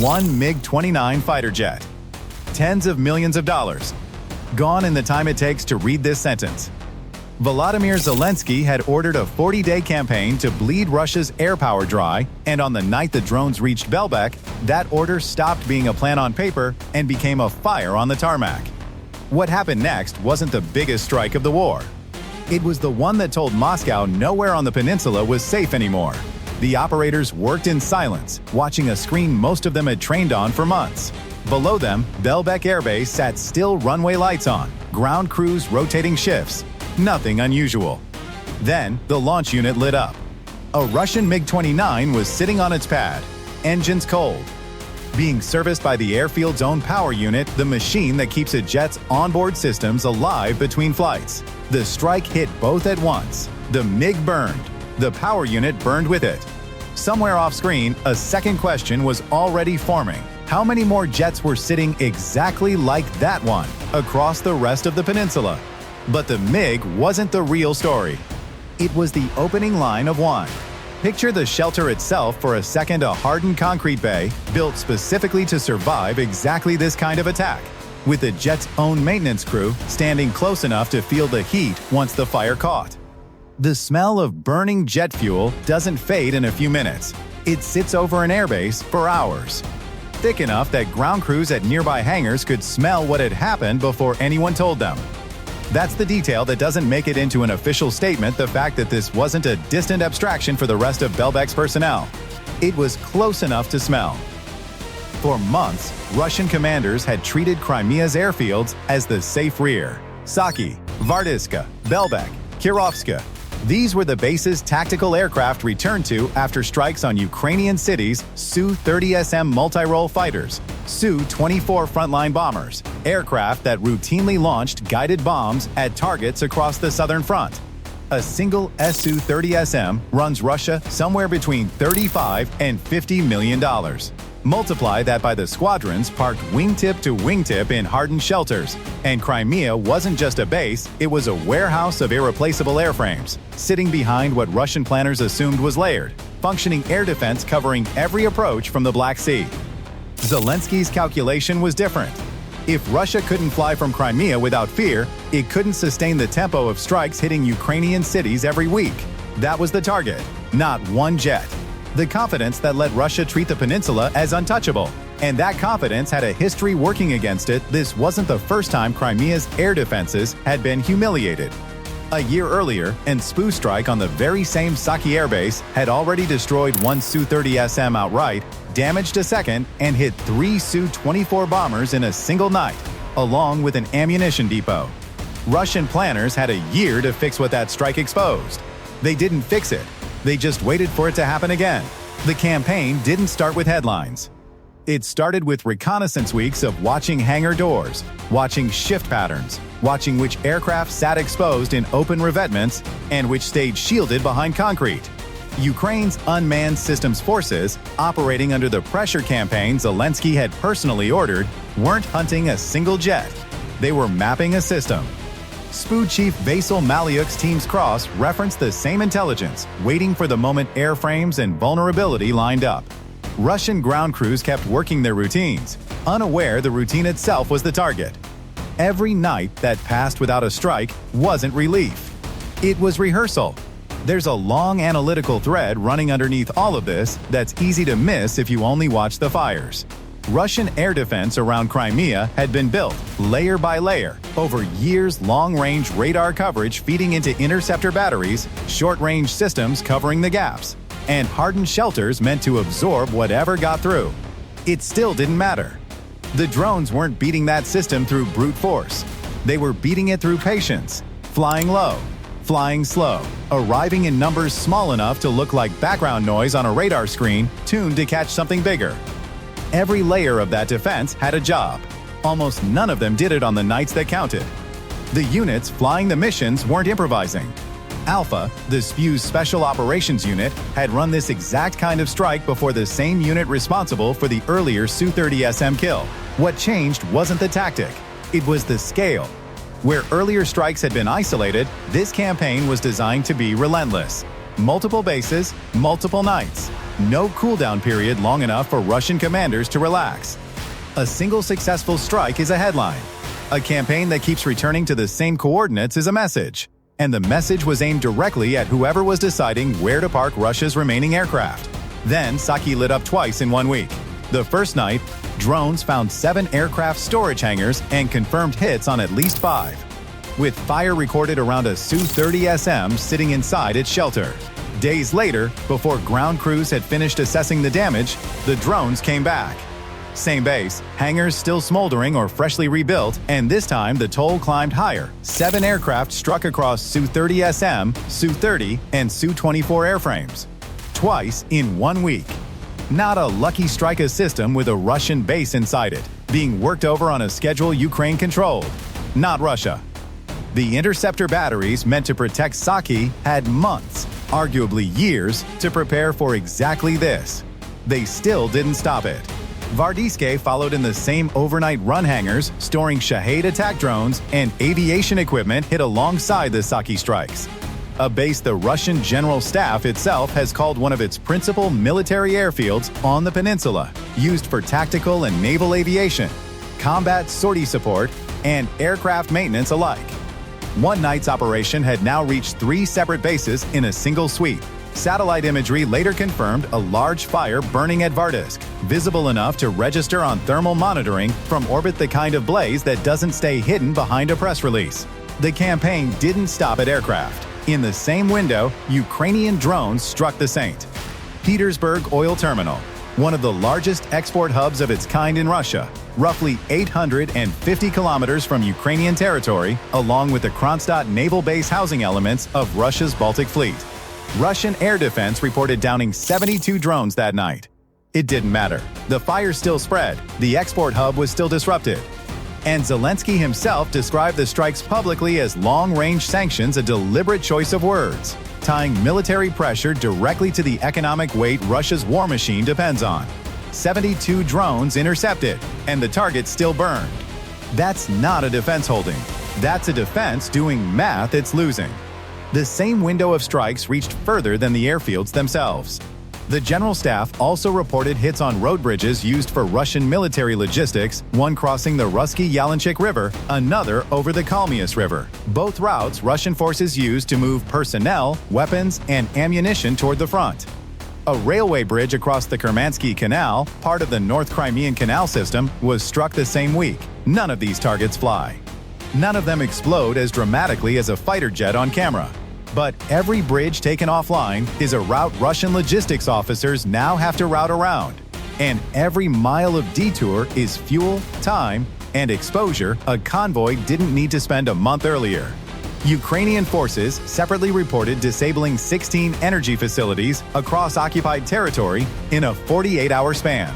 One MiG-29 fighter jet. Tens of millions of dollars. Gone in the time it takes to read this sentence. Volodymyr Zelensky had ordered a 40-day campaign to bleed Russia's air power dry, and on the night the drones reached Belbek, that order stopped being a plan on paper and became a fire on the tarmac. What happened next wasn't the biggest strike of the war. It was the one that told Moscow nowhere on the peninsula was safe anymore. The operators worked in silence, watching a screen most of them had trained on for months. Below them, Belbek Air Base sat still, runway lights on, ground crews rotating shifts. Nothing unusual. Then, the launch unit lit up. A Russian MiG-29 was sitting on its pad, engines cold. Being serviced by the airfield's own power unit, the machine that keeps a jet's onboard systems alive between flights. The strike hit both at once. The MiG burned. The power unit burned with it. Somewhere off-screen, a second question was already forming. How many more jets were sitting exactly like that one across the rest of the peninsula? But the MiG wasn't the real story. It was the opening line of one. Picture the shelter itself for a second, a hardened concrete bay built specifically to survive exactly this kind of attack, with the jet's own maintenance crew standing close enough to feel the heat once the fire caught. The smell of burning jet fuel doesn't fade in a few minutes. It sits over an airbase for hours. Thick enough that ground crews at nearby hangars could smell what had happened before anyone told them. That's the detail that doesn't make it into an official statement, the fact that this wasn't a distant abstraction for the rest of Belbek's personnel. It was close enough to smell. For months, Russian commanders had treated Crimea's airfields as the safe rear. Saky, Vardiska, Belbek, Kirovske. These were the bases tactical aircraft returned to after strikes on Ukrainian cities, Su-30SM multi-role fighters, Su-24 frontline bombers, aircraft that routinely launched guided bombs at targets across the southern front. A single Su-30SM runs Russia somewhere between $35 and $50 million. Multiply that by the squadrons parked wingtip to wingtip in hardened shelters. And Crimea wasn't just a base, it was a warehouse of irreplaceable airframes, sitting behind what Russian planners assumed was layered, functioning air defense covering every approach from the Black Sea. Zelensky's calculation was different. If Russia couldn't fly from Crimea without fear, it couldn't sustain the tempo of strikes hitting Ukrainian cities every week. That was the target, not one jet. The confidence that let Russia treat the peninsula as untouchable. And that confidence had a history working against it. This wasn't the first time Crimea's air defenses had been humiliated. A year earlier, an SPU strike on the very same Saky airbase had already destroyed one Su-30SM outright, damaged a second, and hit 3 Su-24 bombers in a single night, along with an ammunition depot. Russian planners had a year to fix what that strike exposed. They didn't fix it. They just waited for it to happen again. The campaign didn't start with headlines. It started with reconnaissance weeks of watching hangar doors, watching shift patterns, watching which aircraft sat exposed in open revetments and which stayed shielded behind concrete. Ukraine's unmanned systems forces, operating under the pressure campaign Zelensky had personally ordered, weren't hunting a single jet. They were mapping a system. SPU Chief Vasyl Malyuk's Team's Cross referenced the same intelligence, waiting for the moment airframes and vulnerability lined up. Russian ground crews kept working their routines, unaware the routine itself was the target. Every night that passed without a strike wasn't relief. It was rehearsal. There's a long analytical thread running underneath all of this that's easy to miss if you only watch the fires. Russian air defense around Crimea had been built, layer by layer, over years long-range radar coverage feeding into interceptor batteries, short-range systems covering the gaps, and hardened shelters meant to absorb whatever got through. It still didn't matter. The drones weren't beating that system through brute force. They were beating it through patience, flying low, flying slow, arriving in numbers small enough to look like background noise on a radar screen tuned to catch something bigger. Every layer of that defense had a job. Almost none of them did it on the nights that counted. The units flying the missions weren't improvising. Alpha, the SPU's Special Operations Unit, had run this exact kind of strike before the same unit responsible for the earlier Su-30SM kill. What changed wasn't the tactic, it was the scale. Where earlier strikes had been isolated, this campaign was designed to be relentless. multiple bases, multiple nights. No cooldown period long enough for Russian commanders to relax. A single successful strike is a headline. A campaign that keeps returning to the same coordinates is a message. And the message was aimed directly at whoever was deciding where to park Russia's remaining aircraft. Then Saky lit up twice in 1 week. The first night, drones found 7 aircraft storage hangars and confirmed hits on at least 5, with fire recorded around a Su-30 SM sitting inside its shelter. Days later, before ground crews had finished assessing the damage, the drones came back. Same base, hangars still smoldering or freshly rebuilt, and this time the toll climbed higher. 7 aircraft struck across Su-30 SM, Su-30, and Su-24 airframes. Twice in 1 week. Not a lucky strike system with a Russian base inside it, being worked over on a schedule Ukraine controlled. Not Russia. The interceptor batteries meant to protect Saky had months, arguably years, to prepare for exactly this. They still didn't stop it. Vardiske followed in the same overnight run hangars, storing Shahed attack drones and aviation equipment hit alongside the Saky strikes. A base the Russian General Staff itself has called one of its principal military airfields on the peninsula, used for tactical and naval aviation, combat sortie support, and aircraft maintenance alike. One night's operation had now reached 3 separate bases in a single sweep. Satellite imagery later confirmed a large fire burning at Vardisk, visible enough to register on thermal monitoring from orbit, the kind of blaze that doesn't stay hidden behind a press release. The campaign didn't stop at aircraft. In the same window, Ukrainian drones struck the St. Petersburg Oil Terminal, one of the largest export hubs of its kind in Russia, roughly 850 kilometers from Ukrainian territory, along with the Kronstadt naval base housing elements of Russia's Baltic Fleet. Russian air defense reported downing 72 drones that night. It didn't matter. The fire still spread. The export hub was still disrupted. And Zelensky himself described the strikes publicly as long-range sanctions, a deliberate choice of words, tying military pressure directly to the economic weight Russia's war machine depends on. 72 drones intercepted, and the target still burned. That's not a defense holding. That's a defense doing math it's losing. The same window of strikes reached further than the airfields themselves. The General Staff also reported hits on road bridges used for Russian military logistics, one crossing the Russky-Yalanchik River, another over the Kalmius River. Both routes Russian forces used to move personnel, weapons, and ammunition toward the front. A railway bridge across the Kermansky Canal, part of the North Crimean Canal system, was struck the same week. None of these targets fly. None of them explode as dramatically as a fighter jet on camera. But every bridge taken offline is a route Russian logistics officers now have to route around. And every mile of detour is fuel, time, and exposure a convoy didn't need to spend a month earlier. Ukrainian forces separately reported disabling 16 energy facilities across occupied territory in a 48-hour span.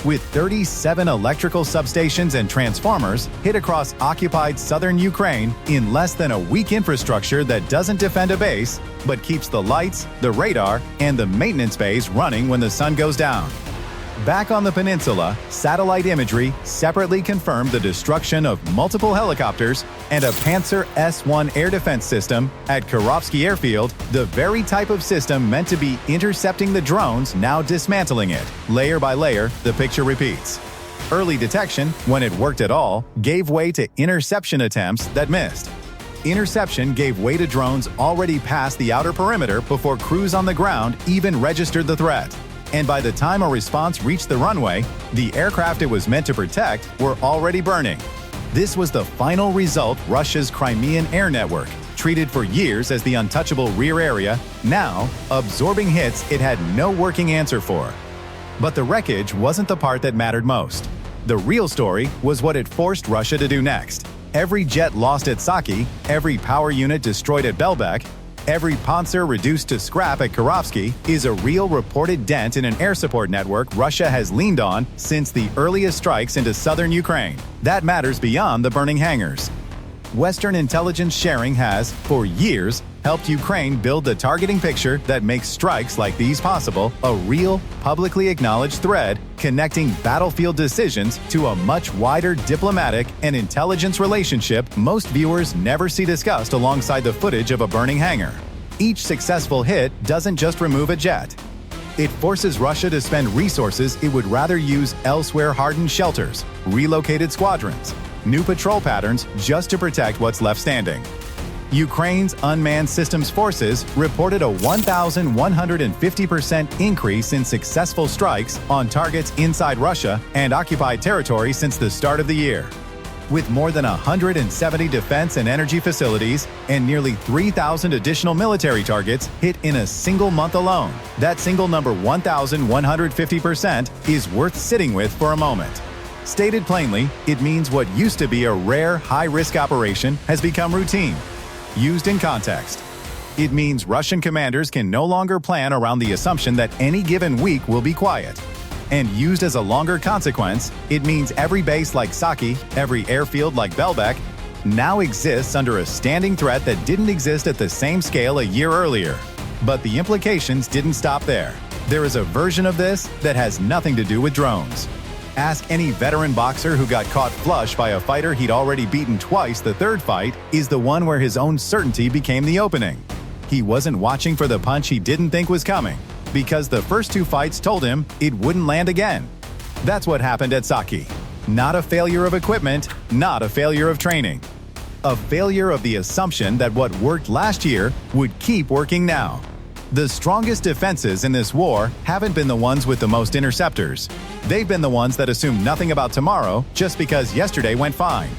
With 37 electrical substations and transformers hit across occupied southern Ukraine in less than a week, infrastructure that doesn't defend a base, but keeps the lights, the radar, and the maintenance bays running when the sun goes down. Back on the peninsula, satellite imagery separately confirmed the destruction of multiple helicopters and a Pantsir S-1 air defense system at Kirovske Airfield, the very type of system meant to be intercepting the drones, now dismantling it. Layer by layer, the picture repeats. Early detection, when it worked at all, gave way to interception attempts that missed. Interception gave way to drones already past the outer perimeter before crews on the ground even registered the threat. And by the time a response reached the runway, the aircraft it was meant to protect were already burning. This was the final result. Russia's Crimean air network, treated for years as the untouchable rear area, now absorbing hits it had no working answer for. But the wreckage wasn't the part that mattered most. The real story was what it forced Russia to do next. Every jet lost at Saky, every power unit destroyed at Belbek, every Pantsir reduced to scrap at Kirovske is a real reported dent in an air support network Russia has leaned on since the earliest strikes into southern Ukraine. That matters beyond the burning hangars. Western intelligence sharing has, for years, helped Ukraine build the targeting picture that makes strikes like these possible, a real, publicly acknowledged thread connecting battlefield decisions to a much wider diplomatic and intelligence relationship most viewers never see discussed alongside the footage of a burning hangar. Each successful hit doesn't just remove a jet. It forces Russia to spend resources it would rather use elsewhere, hardened shelters, relocated squadrons, new patrol patterns just to protect what's left standing. Ukraine's unmanned systems forces reported a 1,150% increase in successful strikes on targets inside Russia and occupied territory since the start of the year. With more than 170 defense and energy facilities and nearly 3,000 additional military targets hit in a single month alone, that single number 1,150% is worth sitting with for a moment. Stated plainly, it means what used to be a rare, high-risk operation has become routine. Used in context, it means Russian commanders can no longer plan around the assumption that any given week will be quiet. And used as a longer consequence, it means every base like Saky, every airfield like Belbek, now exists under a standing threat that didn't exist at the same scale a year earlier. But the implications didn't stop there. There is a version of this that has nothing to do with drones. Ask any veteran boxer who got caught flush by a fighter he'd already beaten twice. The third fight is the one where his own certainty became the opening. He wasn't watching for the punch he didn't think was coming, because the first two fights told him it wouldn't land again. That's what happened at Saky. Not a failure of equipment, not a failure of training. A failure of the assumption that what worked last year would keep working now. The strongest defenses in this war haven't been the ones with the most interceptors. They've been the ones that assume nothing about tomorrow just because yesterday went fine.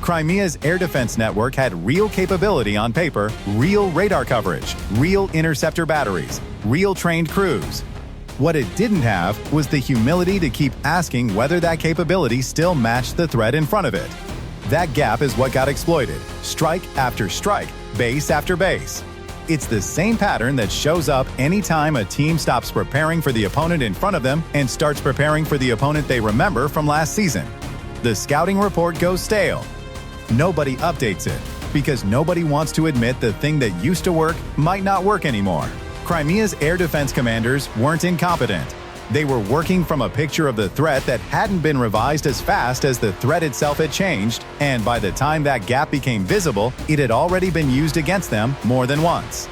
Crimea's air defense network had real capability on paper, real radar coverage, real interceptor batteries, real trained crews. What it didn't have was the humility to keep asking whether that capability still matched the threat in front of it. That gap is what got exploited, strike after strike, base after base. It's the same pattern that shows up anytime a team stops preparing for the opponent in front of them and starts preparing for the opponent they remember from last season. The scouting report goes stale. Nobody updates it, because nobody wants to admit the thing that used to work might not work anymore. Crimea's air defense commanders weren't incompetent. They were working from a picture of the threat that hadn't been revised as fast as the threat itself had changed, and by the time that gap became visible, it had already been used against them more than once.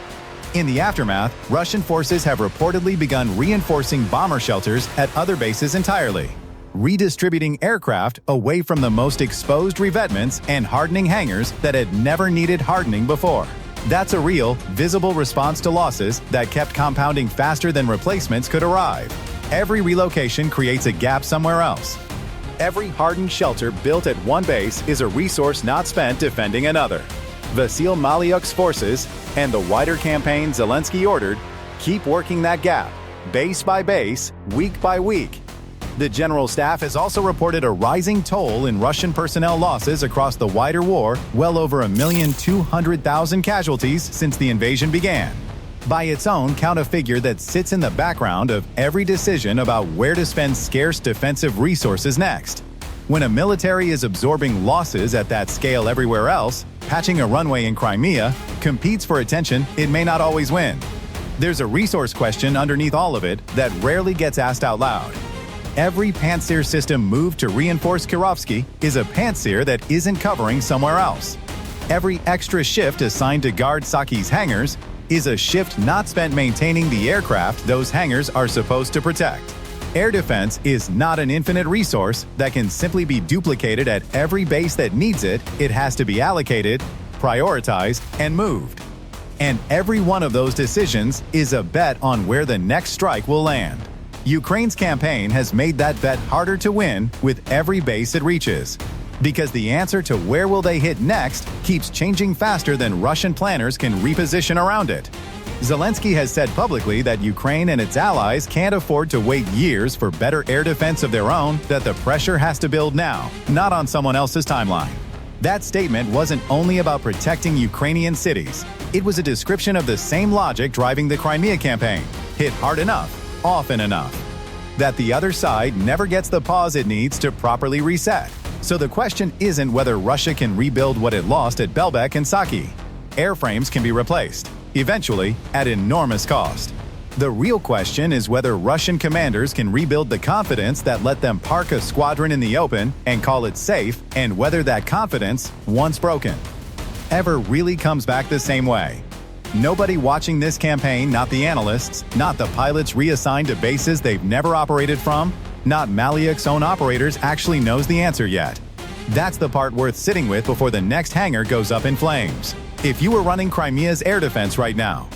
In the aftermath, Russian forces have reportedly begun reinforcing bomber shelters at other bases entirely, redistributing aircraft away from the most exposed revetments and hardening hangars that had never needed hardening before. That's a real, visible response to losses that kept compounding faster than replacements could arrive. Every relocation creates a gap somewhere else. Every hardened shelter built at one base is a resource not spent defending another. Vasil Malyuk's forces, and the wider campaign Zelensky ordered, keep working that gap, base by base, week by week. The General Staff has also reported a rising toll in Russian personnel losses across the wider war, well over 1,200,000 casualties since the invasion began. By its own, count a figure that sits in the background of every decision about where to spend scarce defensive resources next. When a military is absorbing losses at that scale everywhere else, patching a runway in Crimea competes for attention it may not always win. There's a resource question underneath all of it that rarely gets asked out loud. Every Pantsir system moved to reinforce Kirovske is a Pantsir that isn't covering somewhere else. Every extra shift assigned to guard Saky's hangars is a shift not spent maintaining the aircraft those hangars are supposed to protect. Air defense is not an infinite resource that can simply be duplicated at every base that needs it. It has to be allocated, prioritized, and moved. And every one of those decisions is a bet on where the next strike will land. Ukraine's campaign has made that bet harder to win with every base it reaches, because the answer to where will they hit next keeps changing faster than Russian planners can reposition around it. Zelensky has said publicly that Ukraine and its allies can't afford to wait years for better air defense of their own, that the pressure has to build now, not on someone else's timeline. That statement wasn't only about protecting Ukrainian cities. It was a description of the same logic driving the Crimea campaign: hit hard enough, often enough. That the other side never gets the pause it needs to properly reset. So the question isn't whether Russia can rebuild what it lost at Belbek and Saky. Airframes can be replaced, eventually at enormous cost. The real question is whether Russian commanders can rebuild the confidence that let them park a squadron in the open and call it safe, and whether that confidence, once broken, ever really comes back the same way. Nobody watching this campaign, not the analysts, not the pilots reassigned to bases they've never operated from, not Malyuk's own operators actually knows the answer yet. That's the part worth sitting with before the next hangar goes up in flames. If you were running Crimea's air defense right now,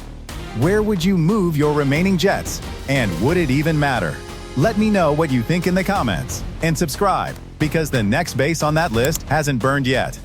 where would you move your remaining jets? And would it even matter? Let me know what you think in the comments. And subscribe, because the next base on that list hasn't burned yet.